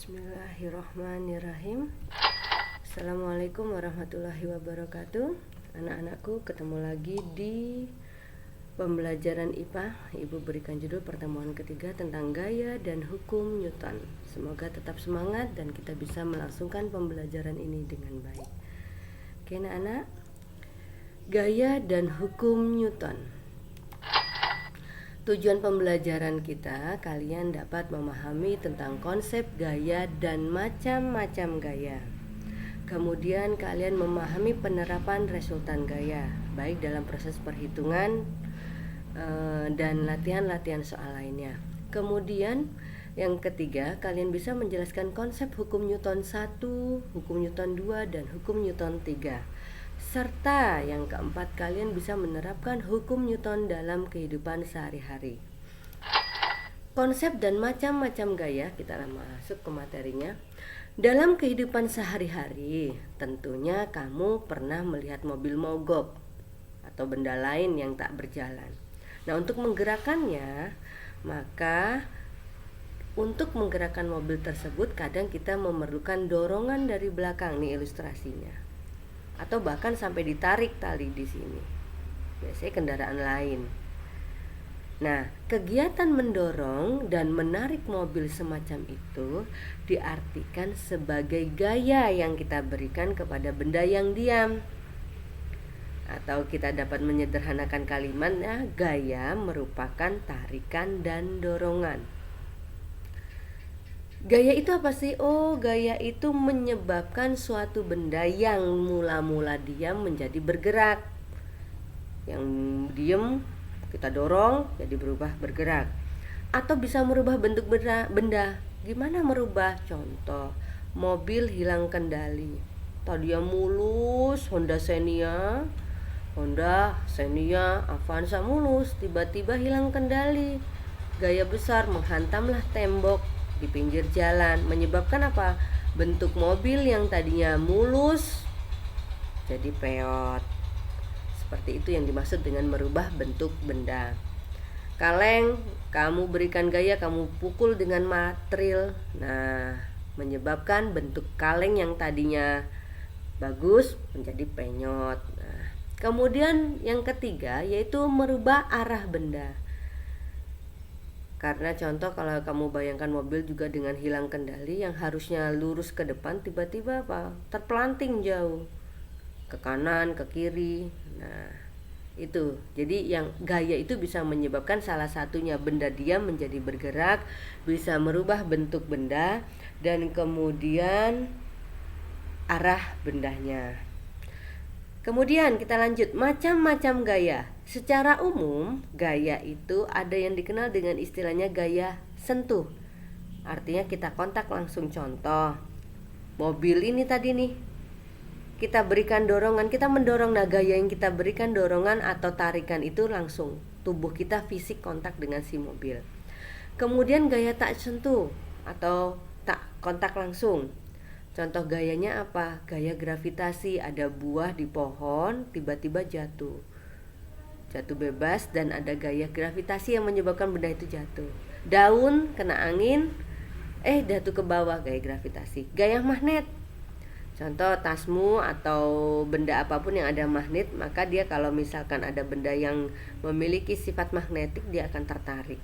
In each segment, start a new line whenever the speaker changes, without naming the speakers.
Bismillahirrahmanirrahim. Assalamualaikum warahmatullahi wabarakatuh. Anak-anakku, ketemu lagi di pembelajaran IPA. Ibu berikan judul pertemuan ketiga tentang gaya dan hukum Newton. Semoga tetap semangat dan kita bisa melangsungkan pembelajaran ini dengan baik. Oke anak-anak, gaya dan hukum Newton. Tujuan pembelajaran kita, kalian dapat memahami tentang konsep gaya dan macam-macam gaya. Kemudian kalian memahami penerapan resultan gaya, baik dalam proses perhitungan dan latihan-latihan soal lainnya. Kemudian yang ketiga, kalian bisa menjelaskan konsep hukum Newton 1, hukum Newton 2, dan hukum Newton 3. Serta yang keempat, kalian bisa menerapkan hukum Newton dalam kehidupan sehari-hari. Konsep dan macam-macam gaya, kita masuk ke materinya. Dalam kehidupan sehari-hari, tentunya kamu pernah melihat mobil mogok atau benda lain yang tak berjalan. Nah, untuk menggerakkannya, maka untuk menggerakkan mobil tersebut kadang kita memerlukan dorongan dari belakang, nih ilustrasinya. Atau bahkan sampai ditarik tali di sini. Biasanya kendaraan lain. Nah, kegiatan mendorong dan menarik mobil semacam itu diartikan sebagai gaya yang kita berikan kepada benda yang diam. Atau kita dapat menyederhanakan kalimatnya, gaya merupakan tarikan dan dorongan. Gaya itu apa sih? Oh, gaya itu menyebabkan suatu benda yang mula-mula diam menjadi bergerak. Yang diam kita dorong jadi berubah bergerak. Atau bisa merubah bentuk benda. Gimana merubah? Contoh, mobil hilang kendali. Tadinya mulus, Honda Xenia, Avanza mulus, tiba-tiba hilang kendali. Gaya besar menghantamlah tembok di pinggir jalan, menyebabkan apa? Bentuk mobil yang tadinya mulus jadi peot. Seperti itu yang dimaksud dengan merubah bentuk benda. Kaleng, kamu berikan gaya, kamu pukul dengan material. Nah, menyebabkan bentuk kaleng yang tadinya bagus menjadi penyot. Nah, kemudian yang ketiga yaitu merubah arah benda. Karena contoh, kalau kamu bayangkan mobil juga dengan hilang kendali, yang harusnya lurus ke depan tiba-tiba apa? Terpelanting jauh ke kanan, ke kiri. Nah, itu. Jadi yang gaya itu bisa menyebabkan salah satunya benda diam menjadi bergerak, bisa merubah bentuk benda, dan kemudian arah bendanya. Kemudian kita lanjut, macam-macam gaya. Secara umum, gaya itu ada yang dikenal dengan istilahnya gaya sentuh. Artinya kita kontak langsung. Contoh, mobil ini tadi nih, kita berikan dorongan, kita mendorong. Nah, gaya yang kita berikan dorongan atau tarikan itu langsung tubuh kita fisik kontak dengan si mobil. Kemudian gaya tak sentuh atau tak kontak langsung. Contoh gayanya apa? Gaya gravitasi, ada buah di pohon tiba-tiba jatuh bebas, dan ada gaya gravitasi yang menyebabkan benda itu jatuh. Daun kena angin jatuh ke bawah, gaya gravitasi. Gaya magnet, contoh tasmu atau benda apapun yang ada magnet, maka dia kalau misalkan ada benda yang memiliki sifat magnetik, dia akan tertarik.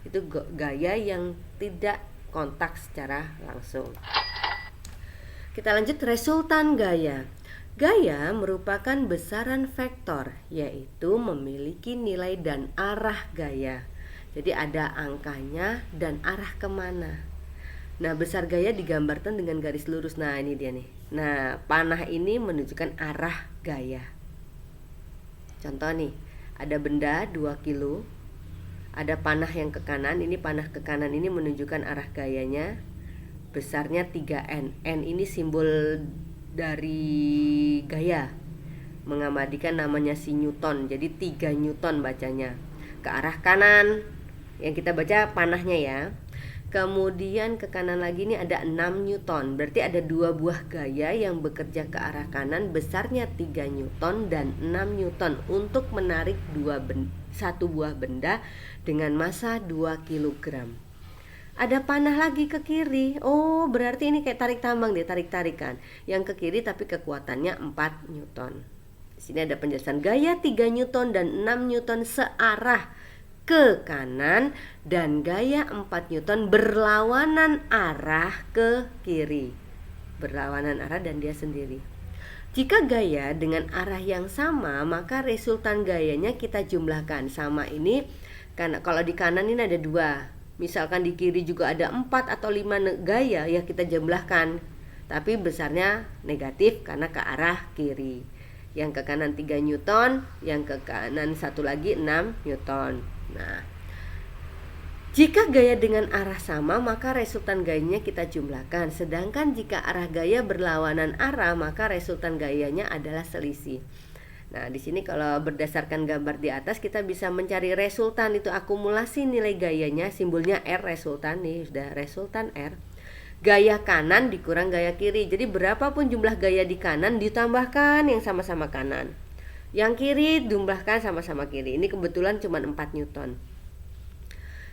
Itu gaya yang tidak kontak secara langsung. Kita lanjut, resultan gaya. Gaya merupakan besaran vektor, yaitu memiliki nilai dan arah gaya. Jadi ada angkanya dan arah kemana. Nah, besar gaya digambarkan dengan garis lurus. Nah, ini dia nih. Nah, panah ini menunjukkan arah gaya. Contoh nih, ada benda 2 kilo, ada panah yang ke kanan. Ini panah ke kanan ini menunjukkan arah gayanya. Besarnya 3N. N ini simbol dari gaya, mengabadikan namanya si Newton. Jadi 3 Newton bacanya. Ke arah kanan yang kita baca panahnya ya. Kemudian ke kanan lagi ini ada 6 Newton. Berarti ada 2 buah gaya yang bekerja ke arah kanan, besarnya 3 Newton dan 6 Newton untuk menarik satu buah benda dengan massa 2 kg. Ada panah lagi ke kiri. Oh, berarti ini kayak tarik tambang deh, tarik-tarikan. Yang ke kiri tapi kekuatannya 4 Newton. Di sini ada penjelasan gaya 3 Newton dan 6 Newton searah ke kanan dan gaya 4 Newton berlawanan arah ke kiri. Berlawanan arah dan dia sendiri. Jika gaya dengan arah yang sama, maka resultan gayanya kita jumlahkan. Sama ini, karena kalau di kanan ini ada 2, misalkan di kiri juga ada 4 atau 5 gaya, ya kita jumlahkan. Tapi besarnya negatif karena ke arah kiri. Yang ke kanan 3 Newton, yang ke kanan satu lagi 6 Newton. Nah, jika gaya dengan arah sama, maka resultan gayanya kita jumlahkan. Sedangkan jika arah gaya berlawanan arah, maka resultan gayanya adalah selisih. Nah, di sini kalau berdasarkan gambar di atas kita bisa mencari resultan, itu akumulasi nilai gayanya, simbolnya R, resultan nih, sudah resultan R. Gaya kanan dikurang gaya kiri. Jadi berapapun jumlah gaya di kanan ditambahkan yang sama-sama kanan. Yang kiri jumlahkan sama-sama kiri. Ini kebetulan cuma 4 Newton.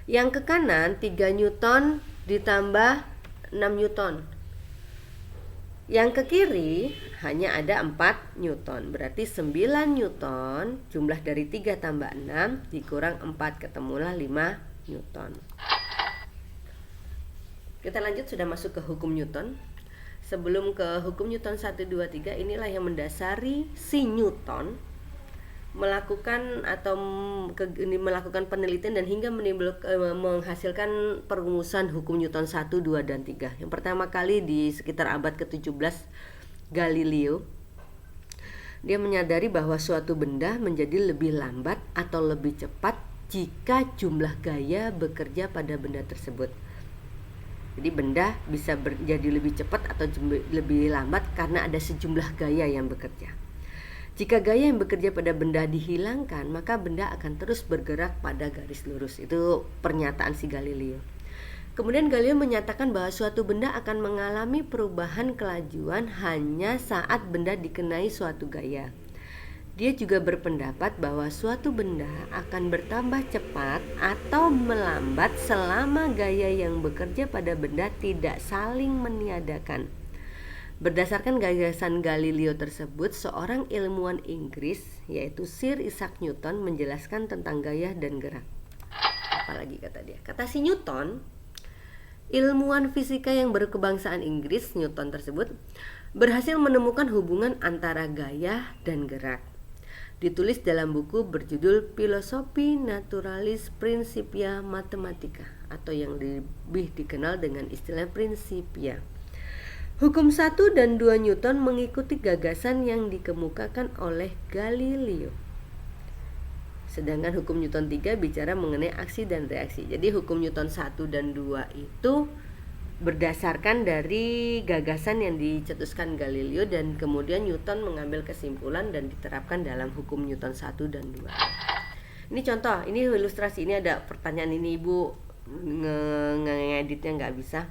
Yang ke kanan 3 Newton ditambah 6 Newton. Yang ke kiri hanya ada 4 Newton. Berarti 9 Newton, jumlah dari 3 tambah 6 dikurang 4, ketemulah 5 Newton. Kita lanjut, sudah masuk ke hukum Newton. Sebelum ke hukum Newton 1, 2, 3, inilah yang mendasari si Newton melakukan penelitian dan hingga menghasilkan perumusan hukum Newton 1, 2, dan 3. Yang pertama kali di sekitar abad ke-17, Galileo dia menyadari bahwa suatu benda menjadi lebih lambat atau lebih cepat jika jumlah gaya bekerja pada benda tersebut. Jadi benda bisa jadi lebih cepat atau lebih lambat karena ada sejumlah gaya yang bekerja. Jika gaya yang bekerja pada benda dihilangkan, maka benda akan terus bergerak pada garis lurus. Itu pernyataan si Galileo. Kemudian Galileo menyatakan bahwa suatu benda akan mengalami perubahan kelajuan hanya saat benda dikenai suatu gaya. Dia juga berpendapat bahwa suatu benda akan bertambah cepat atau melambat selama gaya yang bekerja pada benda tidak saling meniadakan. Berdasarkan gagasan Galileo tersebut, seorang ilmuwan Inggris yaitu Sir Isaac Newton menjelaskan tentang gaya dan gerak. Apalagi kata dia? Kata si Newton, ilmuwan fisika yang berkebangsaan Inggris, Newton tersebut berhasil menemukan hubungan antara gaya dan gerak. Ditulis dalam buku berjudul Philosophiae Naturalis Principia Mathematica, atau yang lebih dikenal dengan istilah Principia. Hukum 1 dan 2 Newton mengikuti gagasan yang dikemukakan oleh Galileo. Sedangkan hukum Newton 3 bicara mengenai aksi dan reaksi. Jadi hukum Newton 1 dan 2 itu berdasarkan dari gagasan yang dicetuskan Galileo, dan kemudian Newton mengambil kesimpulan dan diterapkan dalam hukum Newton 1 dan 2. Ini contoh, ini ilustrasi, ini ada pertanyaan, ini Ibu ngeditnya nggak bisa.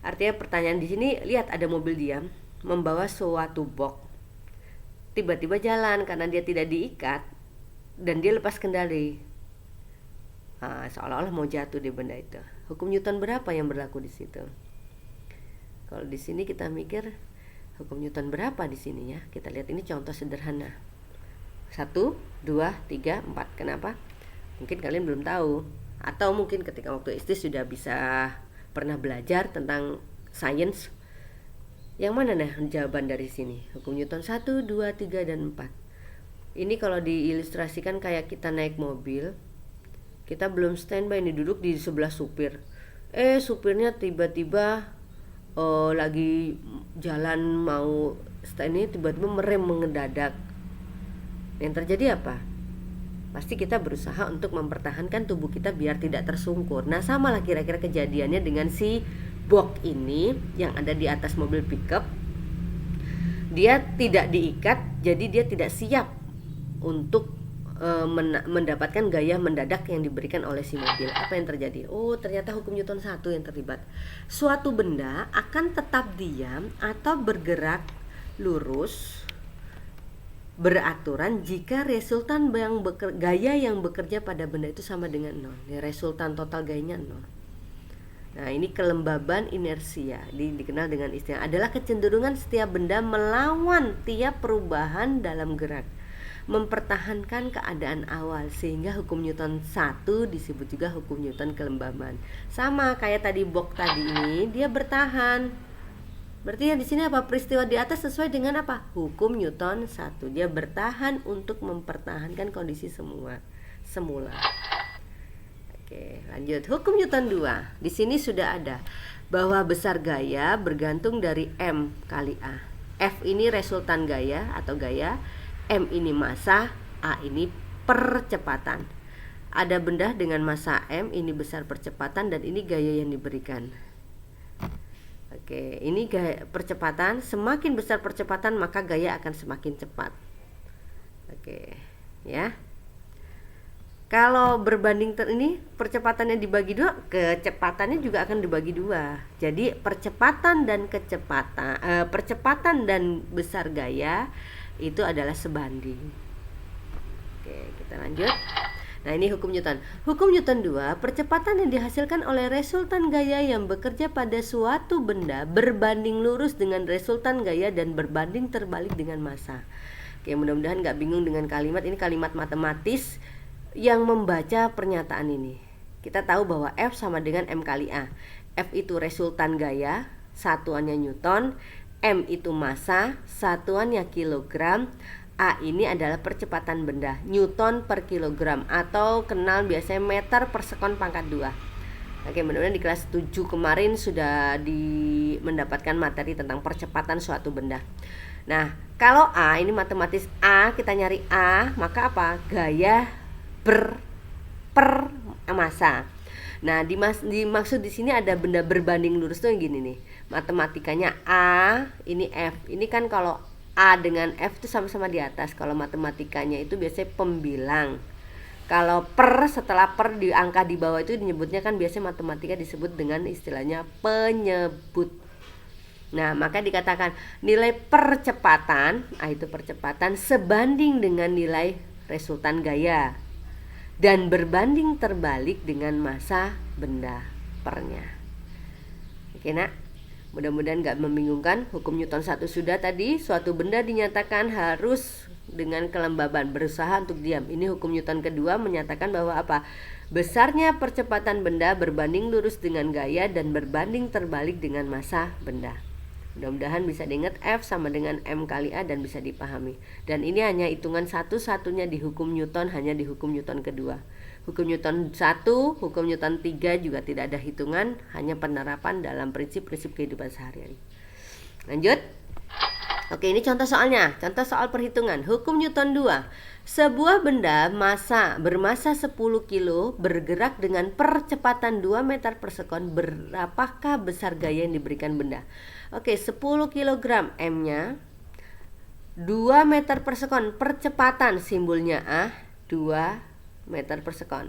Artinya pertanyaan di sini, lihat ada mobil diam membawa suatu box. Tiba-tiba jalan karena dia tidak diikat dan dia lepas kendali. Seolah-olah mau jatuh di benda itu. Hukum Newton berapa yang berlaku di situ? Kalau di sini kita mikir hukum Newton berapa di sini ya? Kita lihat ini contoh sederhana. 1, 2, 3, 4. Kenapa? Mungkin kalian belum tahu, atau mungkin ketika waktu SD sudah bisa pernah belajar tentang sains. Yang mana nih jawaban dari sini? Hukum Newton 1, 2, 3, dan 4. Ini kalau diilustrasikan kayak kita naik mobil, kita belum standby nih, duduk di sebelah supir. Supirnya tiba-tiba lagi jalan mau stand, ini tiba-tiba merem mendadak. Yang terjadi apa? Pasti kita berusaha untuk mempertahankan tubuh kita biar tidak tersungkur. Nah, samalah kira-kira kejadiannya dengan si box ini yang ada di atas mobil pickup. Dia tidak diikat, jadi dia tidak siap untuk mendapatkan gaya mendadak yang diberikan oleh si mobil. Apa yang terjadi? Ternyata hukum Newton 1 yang terlibat. Suatu benda akan tetap diam atau bergerak lurus beraturan jika resultan gaya yang bekerja pada benda itu sama dengan 0. Ya, resultan total gayanya 0. Nah, ini kelembaban inersia, dikenal dengan istilah adalah kecenderungan setiap benda melawan tiap perubahan dalam gerak, mempertahankan keadaan awal, sehingga hukum Newton 1 disebut juga hukum Newton kelembaban. Sama kayak tadi box tadi ini, dia bertahan. Berarti yang di sini apa? Peristiwa di atas sesuai dengan apa? Hukum Newton 1. Dia bertahan untuk mempertahankan kondisi semula. Oke, lanjut. Hukum Newton 2. Di sini sudah ada bahwa besar gaya bergantung dari M kali A. F ini resultan gaya atau gaya, M ini massa, A ini percepatan. Ada benda dengan massa M, ini besar percepatan, dan ini gaya yang diberikan. Oke, ini gaya percepatan. Semakin besar percepatan maka gaya akan semakin cepat. Oke, ya. Kalau berbanding ini percepatannya dibagi dua, kecepatannya juga akan dibagi dua. Jadi percepatan dan percepatan dan besar gaya itu adalah sebanding. Oke, kita lanjut. Nah, ini hukum Newton. Hukum Newton 2, percepatan yang dihasilkan oleh resultan gaya yang bekerja pada suatu benda berbanding lurus dengan resultan gaya dan berbanding terbalik dengan massa. Oke, mudah-mudahan nggak bingung dengan kalimat. Ini kalimat matematis yang membaca pernyataan ini. Kita tahu bahwa F sama dengan M kali A. F itu resultan gaya, satuannya Newton. M itu massa, satuannya kilogram. A ini adalah percepatan benda, Newton per kilogram, atau kenal biasanya meter per sekon pangkat 2. Oke, mudah-mudahan di kelas 7 kemarin sudah mendapatkan materi tentang percepatan suatu benda. Nah, kalau A ini matematis A, kita nyari A, maka apa? Gaya per massa. Nah, dimaksud di sini ada benda berbanding lurus tuh yang gini nih. Matematikanya A, ini F. Ini kan kalau A dengan F itu sama-sama di atas. Kalau matematikanya itu biasanya pembilang. Kalau setelah di angka di bawah itu disebutnya kan biasanya matematika disebut dengan istilahnya penyebut. Nah, maka dikatakan nilai percepatan, itu percepatan sebanding dengan nilai resultan gaya dan berbanding terbalik dengan massa benda pernya. Oke, nak. Mudah-mudahan gak membingungkan. Hukum Newton 1 sudah tadi. Suatu benda dinyatakan harus dengan kelembaban, berusaha untuk diam. Ini hukum Newton kedua menyatakan bahwa apa? Besarnya percepatan benda berbanding lurus dengan gaya dan berbanding terbalik dengan massa benda. Mudah-mudahan bisa diingat F sama dengan M kali A dan bisa dipahami. Dan ini hanya hitungan satu-satunya di hukum Newton, hanya di hukum Newton kedua. Hukum Newton 1, hukum Newton 3 juga tidak ada hitungan, hanya penerapan dalam prinsip-prinsip kehidupan sehari-hari. Lanjut. Oke, ini contoh soalnya. Contoh soal perhitungan. Hukum Newton 2. Sebuah benda bermassa 10 kilo bergerak dengan percepatan 2 meter per sekon. Berapakah besar gaya yang diberikan benda? Oke, 10 kilogram M-nya 2 meter per sekon. Percepatan simbolnya A, 2 meter per sekon.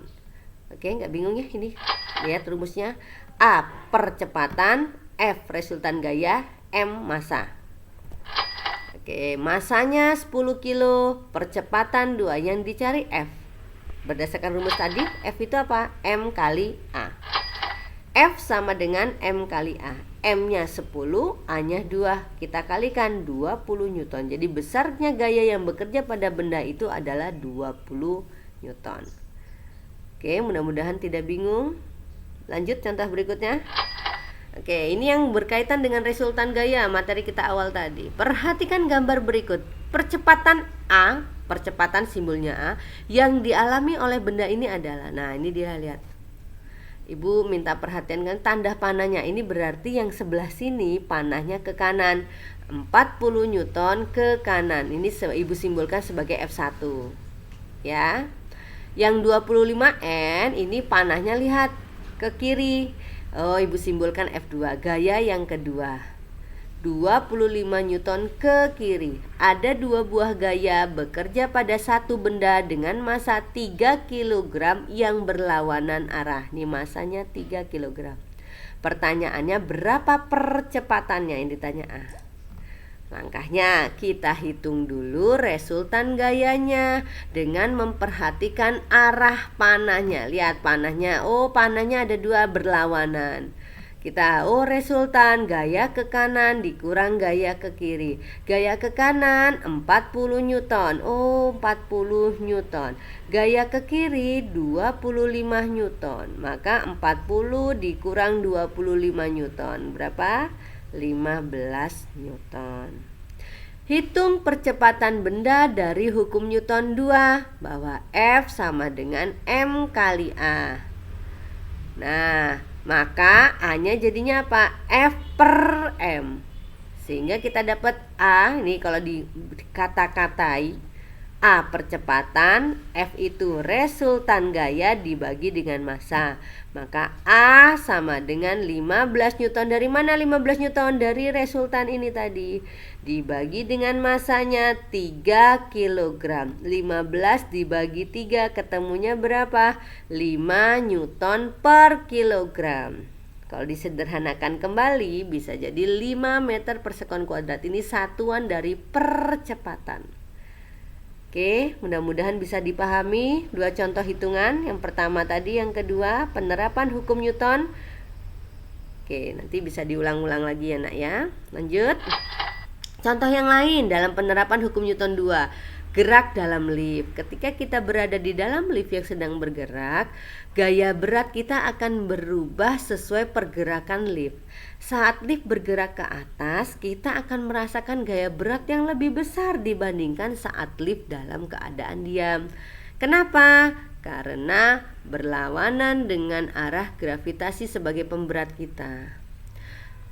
Oke, nggak bingung ya ini? Lihat rumusnya. A percepatan, F resultan gaya, M massa. Oke, massanya 10 kilo, percepatan 2, yang dicari F. Berdasarkan rumus tadi, F itu apa? M kali A. F sama dengan M kali A. M-nya 10, A-nya 2. Kita kalikan 20 Newton. Jadi besarnya gaya yang bekerja pada benda itu adalah 20 Newton. Oke, mudah-mudahan tidak bingung. Lanjut contoh berikutnya. Oke, ini yang berkaitan dengan resultan gaya, materi kita awal tadi. Perhatikan gambar berikut. Percepatan A, percepatan simbolnya A, yang dialami oleh benda ini adalah, nah ini dia, lihat. Ibu minta perhatian kan tanda panahnya. Ini berarti yang sebelah sini panahnya ke kanan, 40 Newton ke kanan. Ini ibu simbolkan sebagai F1. Ya. Yang 25N ini panahnya lihat ke kiri. Oh, ibu simbolkan F2, gaya yang kedua. 25 Newton ke kiri. Ada 2 buah gaya bekerja pada satu benda dengan massa 3 kg yang berlawanan arah. Nih massanya 3 kg. Pertanyaannya berapa percepatannya, yang ditanya A. Langkahnya kita hitung dulu resultan gayanya dengan memperhatikan arah panahnya. Lihat panahnya, oh panahnya ada 2 berlawanan. Kita resultan gaya ke kanan dikurang gaya ke kiri. Gaya ke kanan 40 Newton. 40 Newton. Gaya ke kiri 25 Newton. Maka 40 dikurang 25 Newton. Berapa? 15 Newton. Hitung percepatan benda dari hukum Newton 2 bahwa F sama dengan M kali A. Nah, maka A-nya jadinya apa? F per M. Sehingga kita dapat A, ini kalau dikata-katai, A percepatan, F itu resultan gaya dibagi dengan massa. Maka A sama dengan 15 Newton. Dari mana 15 Newton? Dari resultan ini tadi. Dibagi dengan massanya 3 kg. 15 dibagi 3 ketemunya berapa? 5 Newton per kilogram. Kalau disederhanakan kembali bisa jadi 5 meter per sekon kuadrat. Ini satuan dari percepatan. Oke, mudah-mudahan bisa dipahami dua contoh hitungan. Yang pertama tadi, yang kedua penerapan hukum Newton. Oke, nanti bisa diulang-ulang lagi ya nak ya. Lanjut. Contoh yang lain dalam penerapan hukum Newton 2, gerak dalam lift. Ketika kita berada di dalam lift yang sedang bergerak, gaya berat kita akan berubah sesuai pergerakan lift. Saat lift bergerak ke atas, kita akan merasakan gaya berat yang lebih besar dibandingkan saat lift dalam keadaan diam. Kenapa? Karena berlawanan dengan arah gravitasi sebagai pemberat kita.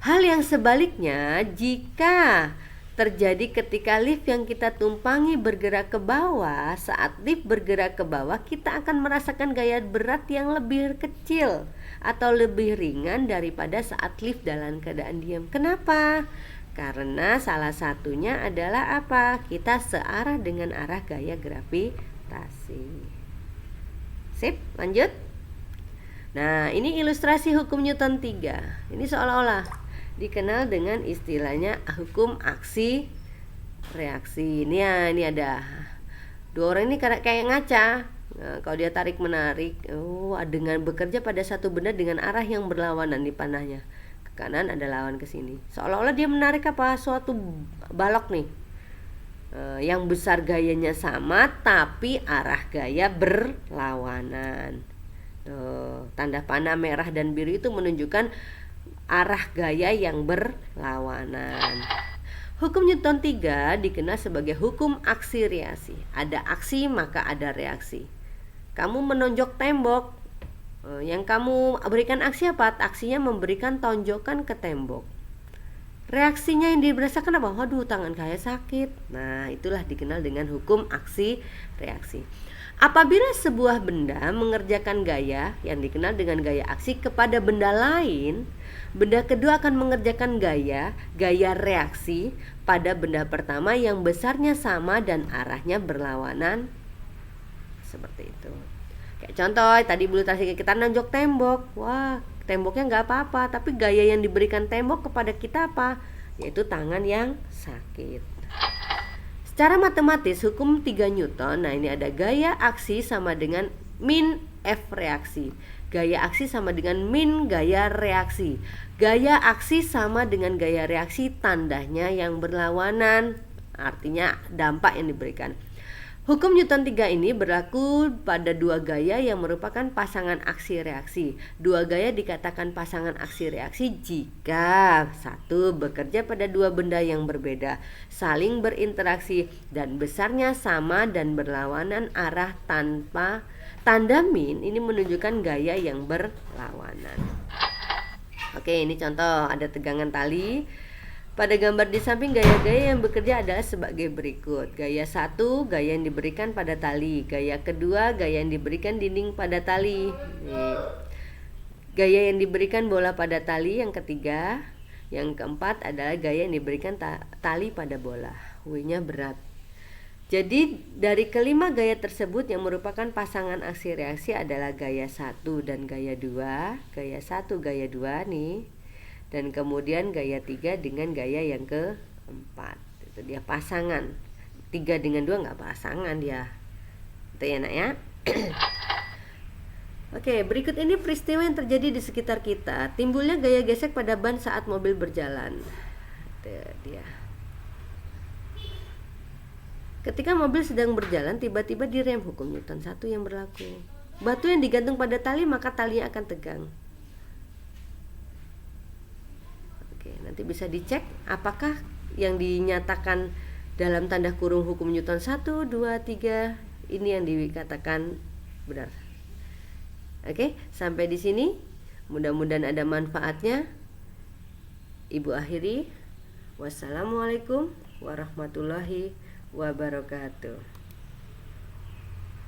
Hal yang sebaliknya jika terjadi ketika lift yang kita tumpangi bergerak ke bawah. Saat lift bergerak ke bawah, kita akan merasakan gaya berat yang lebih kecil atau lebih ringan daripada saat lift dalam keadaan diam. Kenapa? Karena salah satunya adalah apa? Kita searah dengan arah gaya gravitasi. Sip, lanjut. Nah, ini ilustrasi hukum Newton 3. Ini seolah-olah dikenal dengan istilahnya hukum aksi reaksi. Ini ya, ini ada dua orang ini kayak ngaca. Nah, kalau dia tarik menarik, dengan bekerja pada satu benda dengan arah yang berlawanan di panahnya. Ke kanan ada lawan ke sini. Seolah-olah dia menarik apa? Suatu balok nih. Yang besar gayanya sama tapi arah gaya berlawanan. Tanda panah merah dan biru itu menunjukkan arah gaya yang berlawanan. Hukum Newton 3 dikenal sebagai hukum aksi reaksi. Ada aksi maka ada reaksi. Kamu menonjok tembok, yang kamu berikan aksi apa? Aksinya memberikan tonjokan ke tembok. Reaksinya yang dirasakan apa? Waduh, tangan saya sakit. Nah, itulah dikenal dengan hukum aksi reaksi. Apabila sebuah benda mengerjakan gaya yang dikenal dengan gaya aksi kepada benda lain, benda kedua akan mengerjakan gaya reaksi pada benda pertama yang besarnya sama dan arahnya berlawanan. Seperti itu. Kayak contoh, tadi ilustrasi kita nonjok tembok. Wah, temboknya nggak apa-apa, tapi gaya yang diberikan tembok kepada kita apa? Yaitu tangan yang sakit. Secara matematis, hukum 3 Newton, nah ini ada gaya aksi sama dengan min F reaksi. Gaya aksi sama dengan min gaya reaksi. Gaya aksi sama dengan gaya reaksi, tandanya yang berlawanan, artinya dampak yang diberikan. Hukum Newton 3 ini berlaku pada dua gaya yang merupakan pasangan aksi reaksi. Dua gaya dikatakan pasangan aksi reaksi jika satu bekerja pada dua benda yang berbeda, saling berinteraksi dan besarnya sama dan berlawanan arah tanpa tanda min. Ini menunjukkan gaya yang berlawanan. Oke, ini contoh, ada tegangan tali. Pada gambar di samping, gaya-gaya yang bekerja adalah sebagai berikut. Gaya 1, gaya yang diberikan pada tali. Gaya kedua, gaya yang diberikan dinding pada tali. Gaya yang diberikan bola pada tali. Yang ketiga, yang keempat adalah gaya yang diberikan tali pada bola. W-nya berat. Jadi dari kelima gaya tersebut yang merupakan pasangan aksi reaksi adalah gaya 1 dan gaya 2. Gaya 1, gaya 2 nih. Dan kemudian gaya 3 dengan gaya yang keempat. Itu dia pasangan. 3 dengan 2 nggak pasangan dia. Itu ya nak ya. Oke, berikut ini peristiwa yang terjadi di sekitar kita. Timbulnya gaya gesek pada ban saat mobil berjalan. Itu dia. Ketika mobil sedang berjalan, tiba-tiba direm, hukum Newton 1 yang berlaku. Batu yang digantung pada tali, maka talinya akan tegang. Oke, nanti bisa dicek apakah yang dinyatakan dalam tanda kurung hukum Newton 1, 2, 3 ini yang dikatakan benar. Oke, sampai di sini. Mudah-mudahan ada manfaatnya. Ibu akhiri. Wassalamualaikum warahmatullahi wabarakatuh.